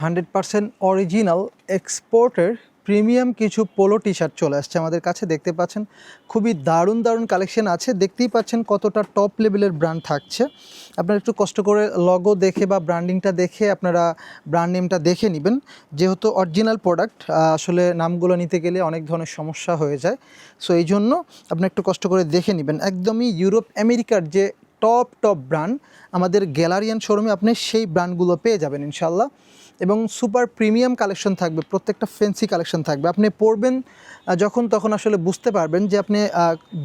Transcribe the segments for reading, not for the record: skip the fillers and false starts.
100% original এক্সপোর্টের premium কিছু polo T shirt চলে আসছে আমাদের কাছে। দেখতে পাচ্ছেন খুবই দারুণ দারুণ কালেকশন আছে। দেখতেই পাচ্ছেন কতটা টপ লেভেলের ব্র্যান্ড থাকছে। আপনারা একটু কষ্ট করে লগো দেখে বা ব্র্যান্ডিংটা দেখে আপনারা ব্র্যান্ড নেমটা দেখে নেবেন, যেহেতু অরিজিনাল প্রোডাক্ট আসলে নামগুলো নিতে গেলে অনেক ধরনের সমস্যা হয়ে যায়। সো এই জন্য আপনি একটু কষ্ট করে দেখে নেবেন। একদমই ইউরোপ আমেরিকার যে টপ ব্র্যান্ড আমাদের গ্যালারিয়ান শোরুমে আপনি সেই ব্র্যান্ডগুলো পেয়ে যাবেন ইনশাল্লাহ। এবং সুপার প্রিমিয়াম কালেকশন থাকবে, প্রত্যেকটা ফ্যান্সি কালেকশন থাকবে। আপনি পরবেন যখন তখন আসলে বুঝতে পারবেন যে আপনি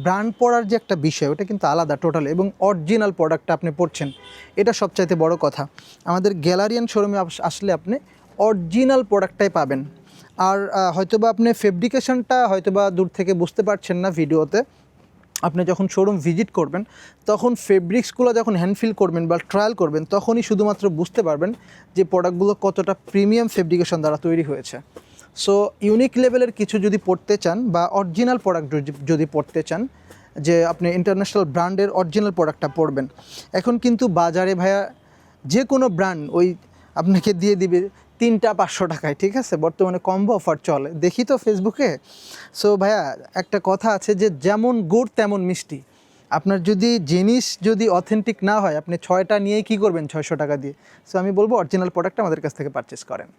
ব্র্যান্ড পরার যে একটা বিষয়, ওটা কিন্তু আলাদা টোটালি, এবং অরিজিনাল প্রোডাক্টটা আপনি পরছেন, এটা সবচাইতে বড় কথা। আমাদের গ্যালারিয়ান শোরুমে আসলে আপনি অরিজিনাল প্রোডাক্টটাই পাবেন। আর হয়তোবা আপনি ফেব্রিকেশনটা হয়তোবা দূর থেকে বুঝতে পারছেন না ভিডিওতে। আপনি যখন শোরুম ভিজিট করবেন তখন ফেব্রিক্সগুলো যখন হ্যান্ডফিল করবেন বা ট্রায়াল করবেন, তখনই শুধুমাত্র বুঝতে পারবেন যে প্রোডাক্টগুলো কতটা প্রিমিয়াম ফেব্রিকেশন দ্বারা তৈরি হয়েছে। সো ইউনিক লেভেলের কিছু যদি পড়তে চান বা অরিজিনাল প্রোডাক্ট যদি পড়তে চান, যে আপনি ইন্টারন্যাশনাল ব্র্যান্ডের অরিজিনাল প্রোডাক্টটা পড়বেন, এখন কিন্তু বাজারে ভাইয়া যে কোনো ব্র্যান্ড ওই আপনাকে দিয়ে দিবে 3টা 500 টাকায়, ঠিক আছে? বর্তমানে কম্বো অফার চলে, দেখি তো ফেসবুকে। সো ভাইয়া একটা কথা আছে যে যেমন গুড় তেমন মিষ্টি। আপনার যদি জিনিস যদি অথেন্টিক না হয়, আপনি 6টা নিয়েই কী করবেন 600 টাকা দিয়ে? সো আমি বলবো অরিজিনাল প্রোডাক্ট আমাদের কাছ থেকে পারচেস করেন।